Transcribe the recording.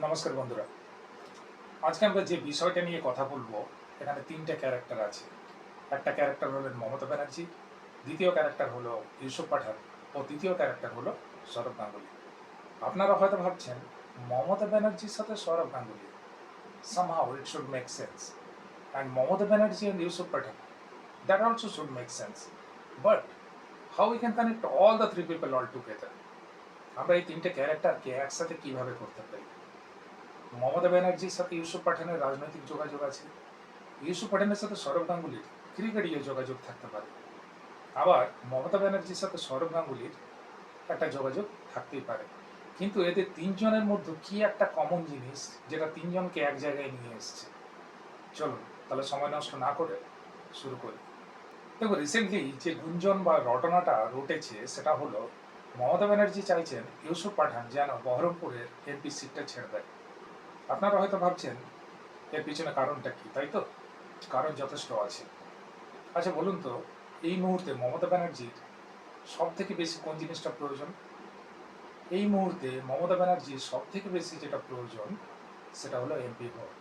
নমস্কার বন্ধুরা। আজকে আমরা যে বিষয়টা নিয়ে কথা বলবো, এখানে ৩ টে ক্যারেক্টার আছে। একটা ক্যারেক্টার হলেন মমতা ব্যানার্জি, দ্বিতীয় ক্যারেক্টার হলো ইউসুফ পাঠান ও তৃতীয় ক্যারেক্টার হলো সৌরভ গাঙ্গুলি। আপনারা হয়তো ভাবছেন মমতা ব্যানার্জির সাথে Sourav Ganguly, somehow it should make sense. And Mamata Banerjee and Yusuf Pathan, that also should make sense. But how we can connect all the three people all together? আমরা এই ৩ টে ক্যারেক্টারকে একসাথে কিভাবে করতে পারি? মমতা ব্যানার্জির সাথে ইউসুফ পাঠানের রাজনৈতিক যোগাযোগ আছে, ইউসুফ পাঠানের সাথে সৌরভ গাঙ্গুলির ক্রিকেটীয় যোগাযোগ থাকতে পারে, আবার মমতা ব্যানার্জির সাথে সৌরভ গাঙ্গুলির একটা যোগাযোগ থাকতেই পারে। কিন্তু এদের তিনজনের মধ্যে কি একটা কমন জিনিস যেটা তিনজনকে এক জায়গায় নিয়ে এসছে? চলুন তাহলে সময় নষ্ট না করে শুরু করি। দেখো, রিসেন্টলি যে গুঞ্জন বা রটনাটা রটেছে সেটা হলো মমতা ব্যানার্জি চাইছেন ইউসুফ পাঠান যেন বহরমপুরের এমপি সিটটা ছেড়ে দেয়। আপনারা হয়তো ভাবছেন এর পিছনে কারণটা কি, তাই তো? কারণ যথেষ্ট আছে। আচ্ছা বলুন তো, এই মুহূর্তে মমতা ব্যানার্জির সব থেকে বেশি কোন জিনিসটা প্রয়োজন? এই মুহূর্তে মমতা ব্যানার্জির সব থেকে বেশি যেটা প্রয়োজন সেটা হলো এমপি হওয়া।